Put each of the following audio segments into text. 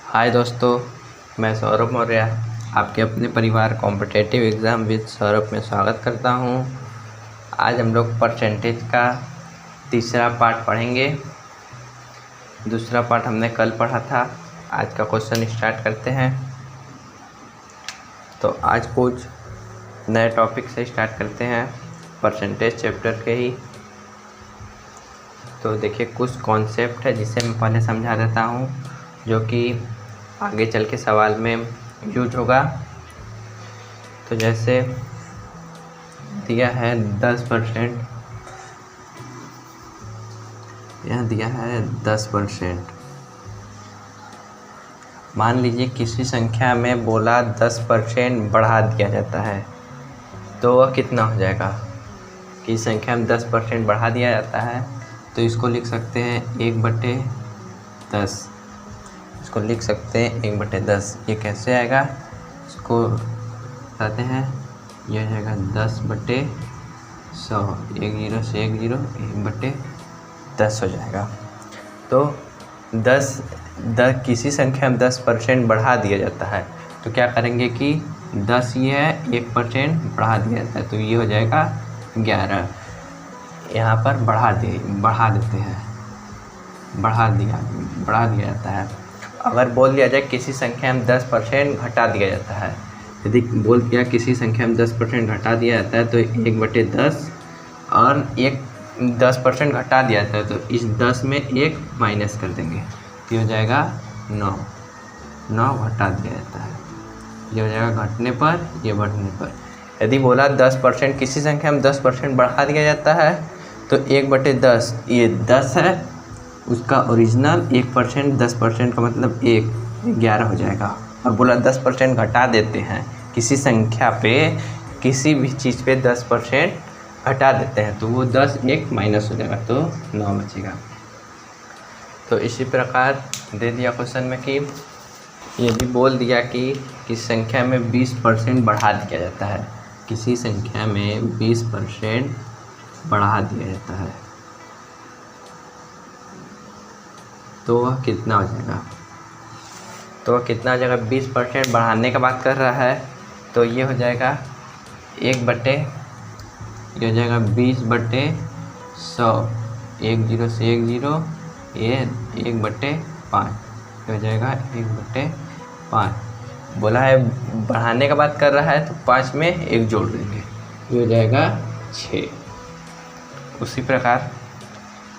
हाय दोस्तों, मैं सौरभ मौर्य आपके अपने परिवार कॉम्पिटिटिव एग्ज़ाम विद सौरभ में स्वागत करता हूं। आज हम लोग परसेंटेज का तीसरा पार्ट पढ़ेंगे। दूसरा पार्ट हमने कल पढ़ा था। आज का क्वेश्चन स्टार्ट करते हैं। तो आज कुछ नए टॉपिक से स्टार्ट करते हैं, परसेंटेज चैप्टर के ही। तो देखिए, कुछ कॉन्सेप्ट है जिसे मैं पहले समझा देता हूं, जो कि आगे चल के सवाल में यूज होगा। तो जैसे दिया है 10%, यह दिया है 10%। मान लीजिए किसी संख्या में बोला 10% बढ़ा दिया जाता है, तो वह कितना हो जाएगा। किसी संख्या में 10% बढ़ा दिया जाता है तो इसको लिख सकते हैं 1/10। इसको लिख सकते हैं 1/10। ये कैसे आएगा, इसको बताते हैं। यह हो जाएगा 10/100। 10 से 10 1/10 हो जाएगा। तो 10 किसी संख्या में 10% बढ़ा दिया जाता है तो क्या करेंगे कि 10 ये है, 1% बढ़ा दिया जाता है तो ये हो जाएगा 11। यहाँ पर बढ़ा देते हैं, बढ़ा दिया जाता है। अगर बोल दिया जाए किसी संख्या में 10% घटा दिया जाता है, यदि बोल दिया किसी संख्या में 10% घटा दिया जाता है तो 1/10 और 10% घटा दिया जाता है तो इस 10 में 1 माइनस कर देंगे, ये हो जाएगा 9 घटा दिया जाता है। ये हो जाएगा घटने पर, ये बढ़ने पर। यदि बोला 10% किसी संख्या में 10% बढ़ा दिया जाता है तो 1/10, ये 10 है, उसका ओरिजिनल 1%, 10% का मतलब 11 हो जाएगा। और बोला 10% घटा देते हैं, किसी संख्या पे किसी भी चीज़ पे 10% घटा देते हैं तो वो 10 1 माइनस हो जाएगा तो 9 बचेगा। तो इसी प्रकार दे दिया क्वेश्चन में कि यदि बोल दिया कि किसी संख्या में 20% बढ़ा दिया जाता है, किसी संख्या में 20% बढ़ा दिया जाता है तो वह कितना हो जाएगा। तो वह कितना हो जाएगा, 20% बढ़ाने का बात कर रहा है तो ये हो जाएगा 20/100। ये हो जाएगा 20/100। 10 से 10, ये 1/5, ये हो जाएगा 1/5। बोला है बढ़ाने का बात कर रहा है तो 5 में 1 जोड़ देंगे, ये हो जाएगा 6। उसी प्रकार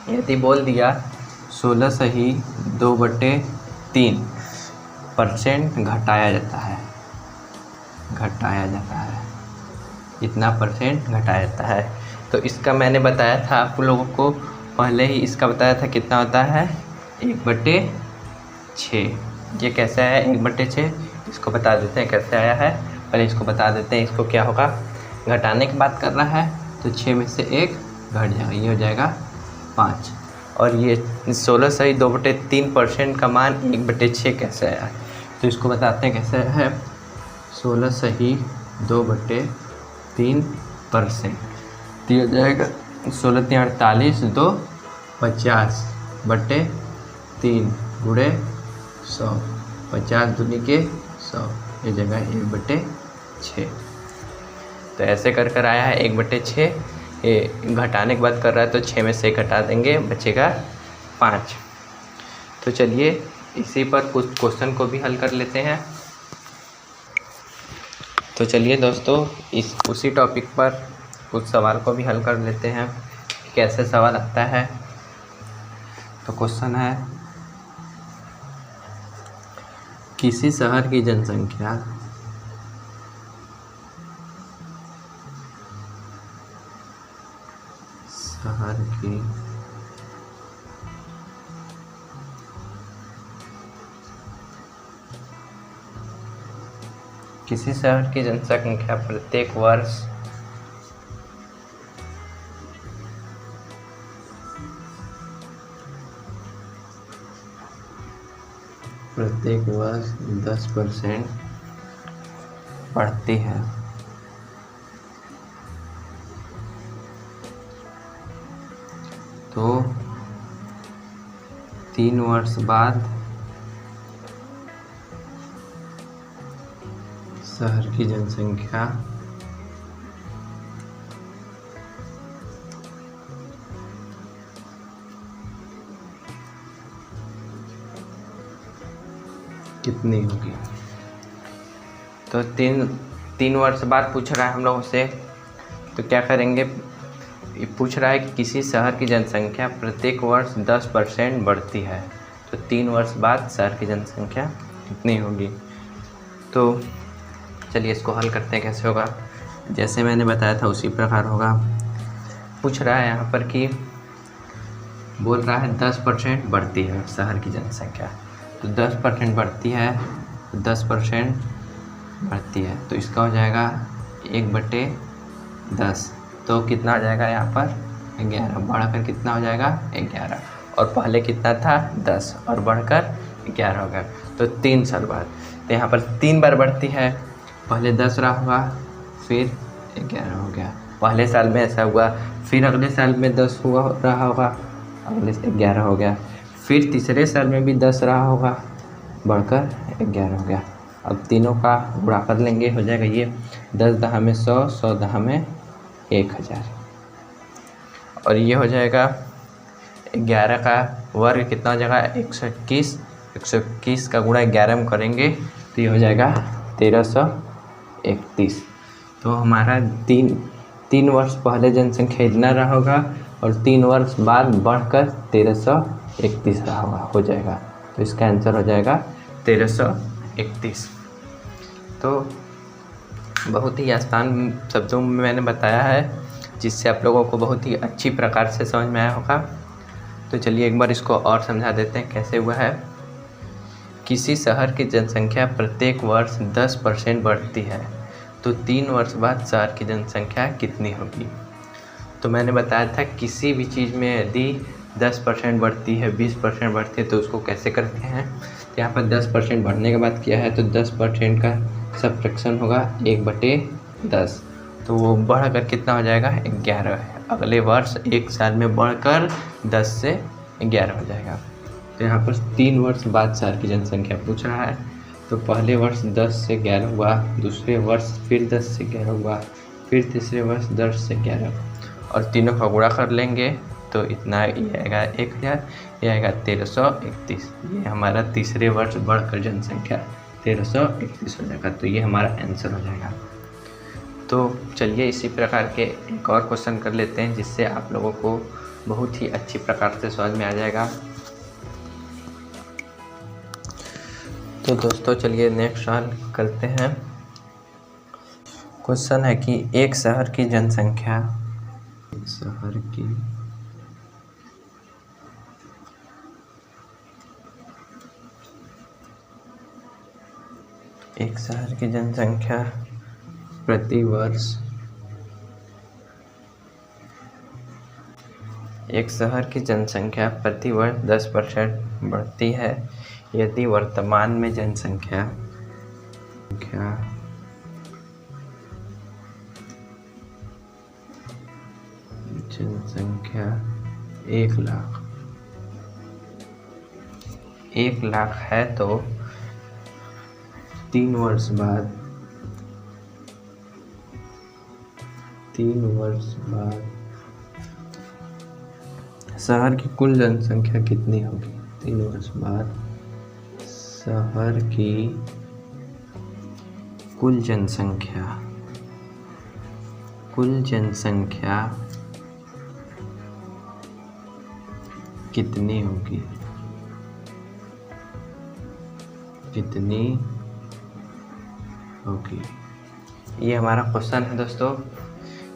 यदि बोल दिया 16 से ही 2/3% घटाया जाता है, इतना परसेंट घटाया जाता है। तो इसका मैंने बताया था आप लोगों को पहले ही, इसका बताया था कितना होता है 1/6। ये कैसे आया 1/6, इसको बता देते हैं कैसे आया है। पहले इसको बता देते हैं, इसको क्या होगा, घटाने की बात कर रहा है तो 6 में से 1 घट जाएगा, ये हो जाएगा 5। और ये 16 से ही 2/3% का मान 1/6 कैसे आया है, तो इसको बताते हैं कैसे है। 16 से ही 2/3%, तो ये हो जाएगा 16 × 48, 2 50/3 गुणे 100, 50 दूनी के 100, ये जगह 1/6। तो ऐसे कर आया है 1/6। ये घटाने की बात कर रहा है तो 6 में से घटा देंगे, बचेगा 5। तो चलिए इसी पर कुछ क्वेश्चन को भी हल कर लेते हैं। तो चलिए दोस्तों, उसी टॉपिक पर कुछ सवाल को भी हल कर लेते हैं कि कैसे सवाल आता है। तो क्वेश्चन है, किसी शहर की जनसंख्या किसी शहर की जनसंख्या प्रत्येक वर्ष 10% बढ़ती है। तो 3 वर्ष बाद शहर की जनसंख्या कितनी होगी। तो तीन वर्ष बाद पूछ रहा है हम लोगों से, तो क्या करेंगे। ये पूछ रहा है कि किसी शहर की जनसंख्या प्रत्येक वर्ष 10% बढ़ती है, तो 3 वर्ष बाद शहर की जनसंख्या कितनी होगी। तो चलिए इसको हल करते हैं, कैसे होगा। जैसे मैंने बताया था उसी प्रकार होगा। पूछ रहा है यहाँ पर कि बोल रहा है 10% बढ़ती है शहर की जनसंख्या, तो 10% बढ़ती है, तो 10% बढ़ती है, तो इसका हो जाएगा 1/10। तो कितना हो जाएगा यहाँ पर 11, बढ़कर कितना हो जाएगा 11, और पहले कितना था 10 और बढ़कर 11 हो गया। तो 3 साल बाद, तो यहाँ पर 3 बार बढ़ती है, पहले 10 रहा होगा, फिर 11 हो गया, पहले साल में ऐसा हुआ, फिर अगले साल में 10 हुआ रहा होगा, अगले 11 हो गया, फिर तीसरे साल में भी 10 रहा होगा, बढ़कर 11 हो गया। अब तीनों का गुणा कर लेंगे, हो जाएगा ये 10 दहा में 100, 100 दहा में 1000, और ये हो जाएगा 11 का वर्ग कितना हो जाएगा 121, 121 का गुणा 11 में करेंगे तो ये हो जाएगा 1331। तो हमारा तीन वर्ष पहले जनसंख्या इतना रहा होगा और 3 वर्ष बाद बढ़कर 1331 रहा होगा, हो जाएगा। तो इसका आंसर हो जाएगा 1331। तो बहुत ही आसान शब्दों में मैंने बताया है, जिससे आप लोगों को बहुत ही अच्छी प्रकार से समझ में आया होगा। तो चलिए एक बार इसको और समझा देते हैं कैसे हुआ है। किसी शहर की जनसंख्या प्रत्येक वर्ष 10% बढ़ती है, तो 3 वर्ष बाद शहर की जनसंख्या कितनी होगी। तो मैंने बताया था किसी भी चीज़ में यदि 10% बढ़ती है, 20% बढ़ती है, तो उसको कैसे करते हैं। तो यहाँ पर 10% बढ़ने के बाद किया है, तो 10% का सब्ट्रैक्शन होगा 1/10, तो वो बढ़कर कितना हो जाएगा 11 है। अगले वर्ष एक साल में बढ़कर 10 से 11 हो जाएगा। तो यहाँ पर 3 वर्ष बाद शहर की जनसंख्या पूछ रहा है, तो पहले वर्ष 10 से 11 हुआ, दूसरे वर्ष फिर 10 से 11 हुआ, फिर तीसरे वर्ष 10 से 11, और तीनों का गुणा कर लेंगे तो इतना ये आएगा 1000, ये आएगा 1331। ये हमारा तीसरे वर्ष बढ़कर जनसंख्या 1331 हो जाएगा। तो ये हमारा आंसर हो जाएगा। तो चलिए इसी प्रकार के एक और क्वेश्चन कर लेते हैं, जिससे आप लोगों को बहुत ही अच्छी प्रकार से समझ में आ जाएगा। तो दोस्तों चलिए नेक्स्ट सवाल करते हैं। क्वेश्चन है कि एक शहर की जनसंख्या, एक शहर की जनसंख्या प्रति वर्ष, एक शहर की जनसंख्या प्रति वर्ष 10% बढ़ती है, यदि वर्तमान में जनसंख्या 1 लाख है, तो 3 वर्ष बाद शहर की कुल जनसंख्या कितनी होगी। 3 वर्ष बाद शहर की कुल जनसंख्या कितनी होगी, ये हमारा क्वेश्चन है दोस्तों,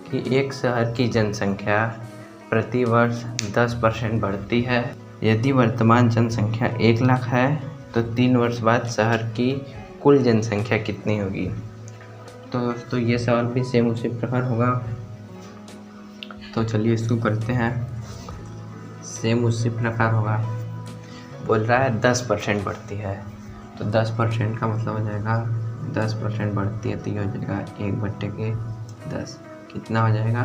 कि एक शहर की जनसंख्या प्रति वर्ष 10% बढ़ती है, यदि वर्तमान जनसंख्या 1 लाख है, तो 3 वर्ष बाद शहर की कुल जनसंख्या कितनी होगी। तो दोस्तों ये सवाल भी सेम उसी प्रकार होगा। तो चलिए इसको करते हैं, सेम उसी प्रकार होगा। बोल रहा है 10% बढ़ती है, तो 10% का मतलब हो जाएगा 10% बढ़ती है, तो ये हो जाएगा 1/10, कितना हो जाएगा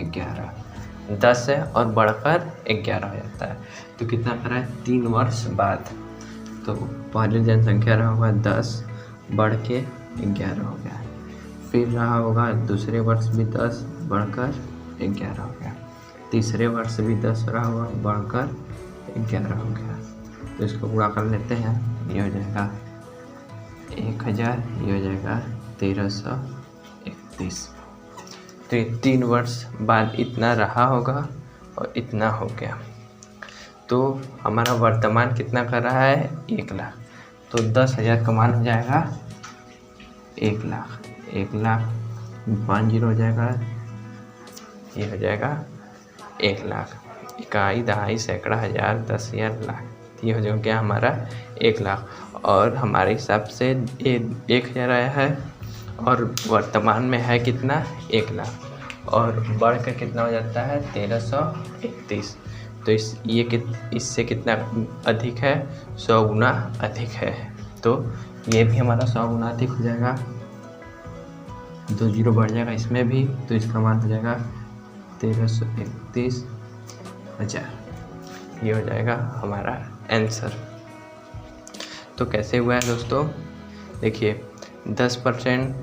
11, 10 है और बढ़कर 11 हो जाता है। तो कितना करा है 3 वर्ष बाद, तो पहले जनसंख्या रहा हुआ 10 बढ़ के 11 हो गया। फिर रहा होगा दूसरे वर्ष भी 10 बढ़कर 11 हो गया। तीसरे वर्ष भी 10 रहा होगा बढ़कर 11 हो गया। तो इसको पूरा कर लेते हैं। ये हो जाएगा 1000, ये हो जाएगा 1331। तो ये 3 वर्ष बाद इतना रहा होगा और इतना हो गया। तो हमारा वर्तमान कितना कर रहा है? 1 लाख। तो 10,000 का मान हो जाएगा 1 लाख। 1 लाख 5 जीरो हो जाएगा, ये हो जाएगा 1 लाख। इकाई, दहाई, सैकड़ा, हज़ार, 10,000, लाख, ये हो जाएगा हमारा 1 लाख। और हमारे हिसाब से 1,000 आया है और वर्तमान में है कितना? 1 लाख। और बढ़ कर कितना हो जाता है? 1331। तो इससे कितना अधिक है? 100 गुना अधिक है। तो ये भी हमारा 100 गुना अधिक हो जाएगा। 2 जीरो बढ़ जाएगा इसमें भी, तो इसका मान हो जाएगा 1331,000। ये हो जाएगा हमारा आंसर। तो कैसे हुआ है दोस्तों? देखिए 10%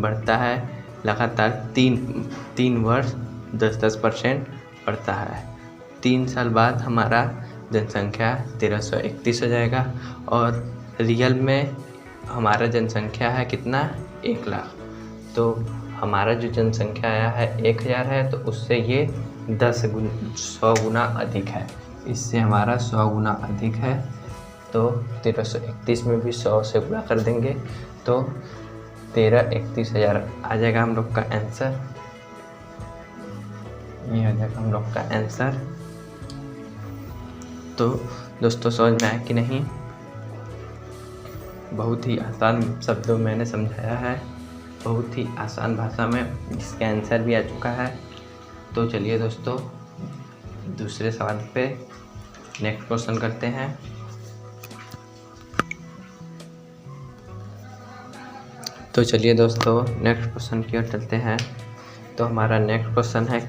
बढ़ता है लगातार, तीन वर्ष 10% बढ़ता है। 3 साल बाद हमारा जनसंख्या 1331 हो जाएगा और रियल में हमारा जनसंख्या है कितना? 1 लाख। तो हमारा जो जनसंख्या आया है 1000 है, तो उससे ये 100 गुना अधिक है। इससे हमारा 100 गुना अधिक है। तो 1331 में भी 100 से गुणा कर देंगे तो 1331,000 आ जाएगा हम लोग का आंसर। ये हो जाएगा हम लोग का आंसर। तो दोस्तों समझ में आया कि नहीं? बहुत ही आसान शब्दों में मैंने समझाया है, बहुत ही आसान भाषा में, जिसका आंसर भी आ चुका है। तो चलिए दोस्तों दूसरे सवाल पे नेक्स्ट क्वेश्चन करते हैं। तो चलिए दोस्तों नेक्स्ट क्वेश्चन की ओर चलते हैं। तो हमारा नेक्स्ट क्वेश्चन है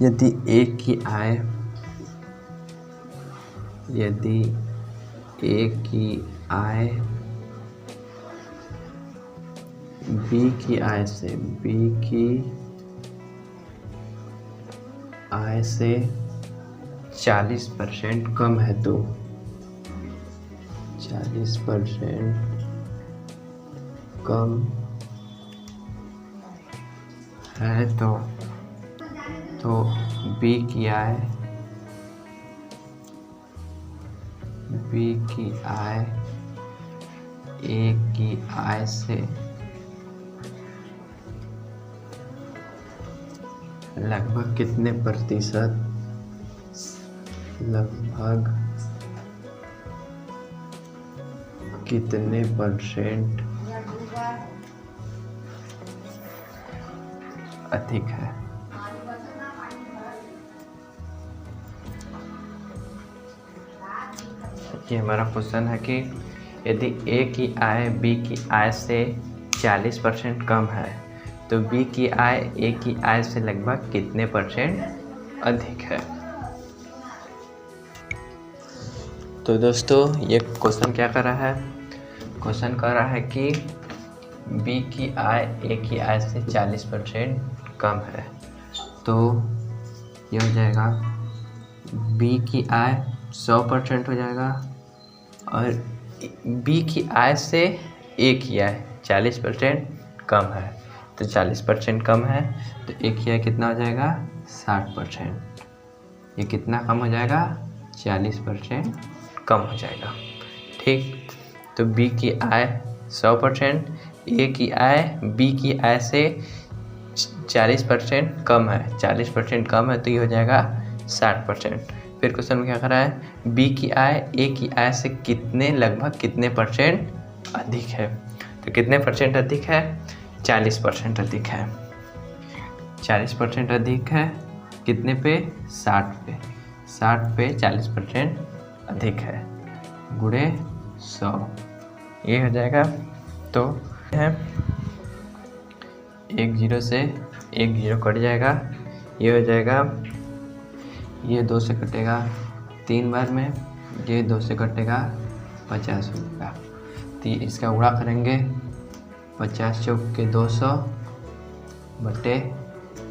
यदि ए की आय बी की आय से 40% कम है तो 40% कम है तो बी की आय ए की आय से लगभग कितने प्रतिशत अधिक है? ये हमारा क्वेश्चन है कि यदि ए की आय बी की आय से 40% कम है तो बी की आय ए की आय से लगभग कितने % अधिक है? तो दोस्तों ये क्वेश्चन क्या कर रहा है? क्वेश्चन कर रहा है कि बी की आय ए की आय से 40% कम है। तो ये हो जाएगा बी की आय 100% हो जाएगा और बी की आय से ए की आय 40% कम है। तो 40% कम है तो ए की आय कितना हो जाएगा? 60%। ये कितना कम हो जाएगा? 40% कम हो जाएगा। ठीक, तो बी की आय 100%, ए की आय बी की आय से 40% कम है, 40% कम है तो ये हो जाएगा 60%। फिर क्वेश्चन में क्या कर रहा है? बी की आय ए की आय से लगभग कितने % अधिक है? तो कितने % अधिक है? 40% अधिक है। 40% अधिक है कितने पे? 60 पे। 60 पे 40% अधिक है गुणे 100, ये हो जाएगा। तो है 1 जीरो से 1 जीरो कट जाएगा, ये हो जाएगा, ये 2 से कटेगा 3 बार में, ये 2 से कटेगा 50 हो जाएगा। तो इसका गुणा करेंगे 50 चौक के 200 बटे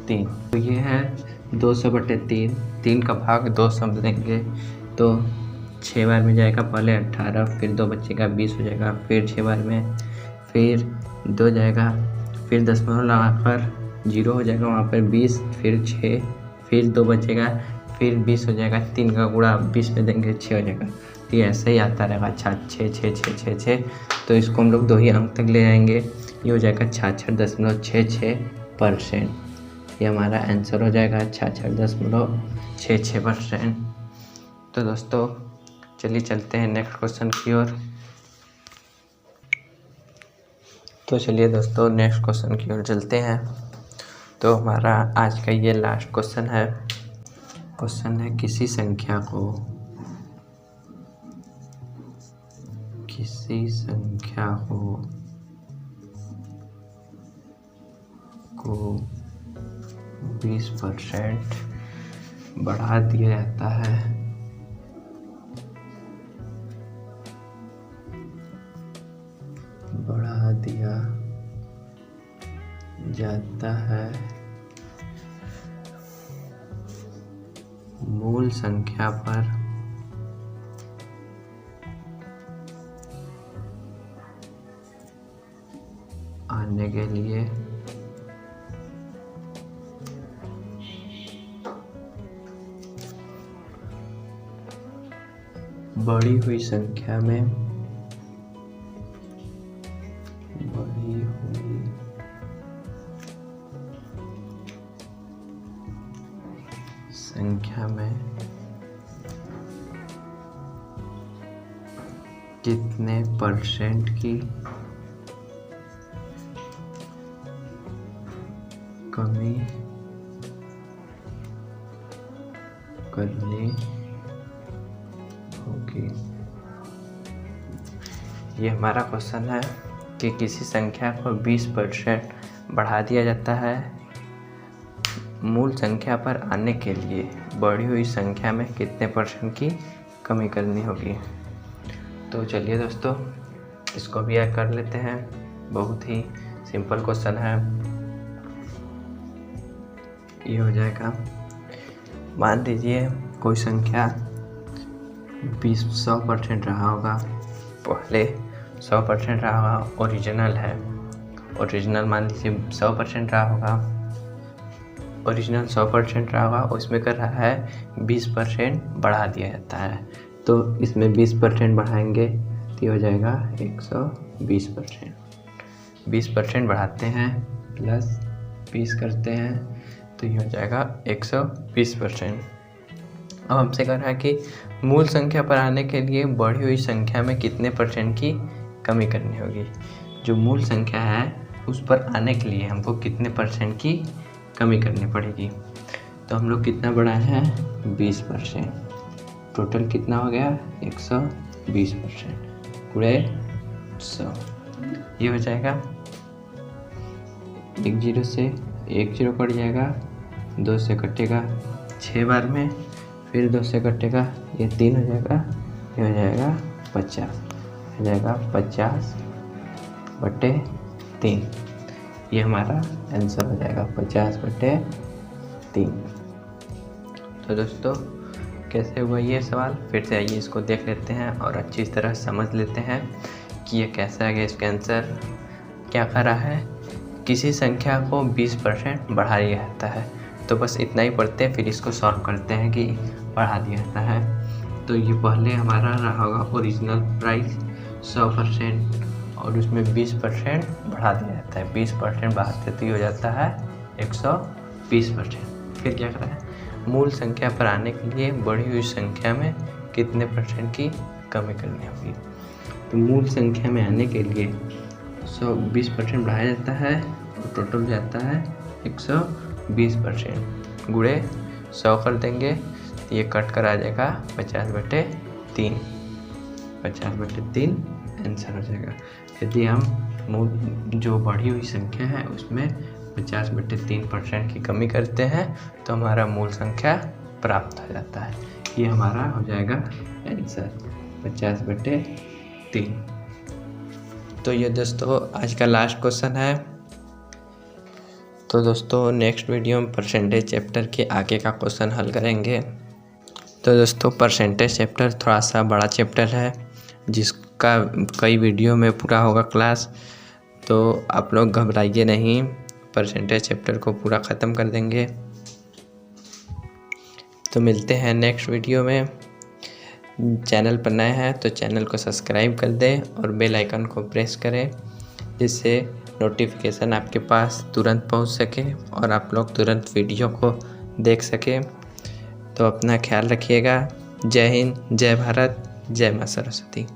3। तो ये है 200 बटे 3, 3 का भाग 200 देंगे तो 6 बार में जाएगा, पहले 18, फिर 2 बचेगा 20 हो जाएगा, फिर 6 बार में, फिर 2 जाएगा, फिर दशमलव लगाकर 0 हो जाएगा वहाँ पर 20, फिर 6, फिर 2 बचेगा, फिर 20 हो जाएगा, 3 का गुणा 20 में देंगे 6 हो जाएगा। तो ये ऐसे ही आता रहेगा 6, तो इसको हम लोग 2 ही अंक तक ले जाएंगे, ये हो जाएगा 66.66%। ये हमारा आंसर हो जाएगा 66.66%। तो दोस्तों चलिए चलते हैं नेक्स्ट क्वेश्चन की ओर। तो चलिए दोस्तों नेक्स्ट क्वेश्चन की ओर चलते हैं। तो हमारा आज का ये लास्ट क्वेश्चन है। क्वेश्चन है किसी संख्या को 20% बढ़ा दिया जाता है, मूल संख्या पर आने के लिए बढ़ी हुई संख्या में कितने परसेंट की कमी करनी होगी। ये हमारा क्वेश्चन है कि किसी संख्या को 20% बढ़ा दिया जाता है, मूल संख्या पर आने के लिए बढ़ी हुई संख्या में कितने परसेंट की कमी करनी होगी। तो चलिए दोस्तों इसको भी ऐड कर लेते हैं। बहुत ही सिंपल क्वेश्चन है। ये हो जाएगा, मान लीजिए कोई संख्या 100% रहा होगा, पहले 100% रहा होगा, ओरिजिनल है, ओरिजिनल मान लीजिए 100% रहा होगा, ओरिजिनल 100% रहा होगा, उसमें कर रहा है 20% बढ़ा दिया जाता है। तो इसमें 20% बढ़ाएंगे तो हो जाएगा 120%। 20% बढ़ाते हैं प्लस 20 करते हैं तो ये हो जाएगा 120%। अब हमसे कह रहा है कि मूल संख्या पर आने के लिए बढ़ी हुई संख्या में कितने परसेंट की कमी करनी होगी। जो मूल संख्या है उस पर आने के लिए हमको कितने परसेंट की कमी करनी पड़ेगी। तो हम लोग कितना बढ़ाए हैं 20%, टोटल कितना हो गया 120% गुणे 100। ये हो जाएगा 1 0 से 1 0 कट जाएगा, 2 से कटेगा 6 बार में, फिर 2 से कटेगा, ये 3 हो जाएगा, ये हो जाएगा 50, हो जाएगा 50/3। ये हमारा आंसर हो जाएगा 50/3। तो दोस्तों कैसे हुआ ये सवाल, फिर से आइए इसको देख लेते हैं और अच्छी तरह समझ लेते हैं कि ये कैसा है। इसका आंसर क्या कर रहा है, किसी संख्या को 20% बढ़ा दिया जाता है। तो बस इतना ही पढ़ते हैं, फिर इसको सॉल्व करते हैं कि बढ़ा दिया जाता है। तो ये पहले हमारा रहा होगा ओरिजिनल प्राइस 100% और उसमें 20% बढ़ा दिया जाता है। 20% बढ़ाते तो हो जाता है 120%। फिर क्या कर रहा है, मूल संख्या पर आने के लिए बढ़ी हुई संख्या में कितने परसेंट की कमी करनी होगी। तो मूल संख्या में आने के लिए 120% बढ़ाया जाता है और टोटल जाता है 120%। गुणे 100 कर देंगे तो ये कट कर आ जाएगा 50/3। 50/3 आंसर हो जाएगा। यदि हम मूल जो बढ़ी हुई संख्या है उसमें 50/3% की कमी करते हैं तो हमारा मूल संख्या प्राप्त हो जाता है। ये हमारा हो जाएगा आंसर 50/3। 3। तो ये दोस्तों आज का लास्ट क्वेश्चन है। तो दोस्तों नेक्स्ट वीडियो में परसेंटेज चैप्टर के आगे का क्वेश्चन हल करेंगे। तो दोस्तों परसेंटेज चैप्टर थोड़ा सा बड़ा चैप्टर है, जिसका कई वीडियो में पूरा होगा क्लास। तो आप लोग घबराइए नहीं, परसेंटेज चैप्टर को पूरा ख़त्म कर देंगे। तो मिलते हैं नेक्स्ट वीडियो में। चैनल पर नए हैं तो चैनल को सब्सक्राइब कर दें और बेल आइकन को प्रेस करें, जिससे नोटिफिकेशन आपके पास तुरंत पहुंच सके और आप लोग तुरंत वीडियो को देख सकें। तो अपना ख्याल रखिएगा। जय हिंद, जय भारत, जय मां सरस्वती।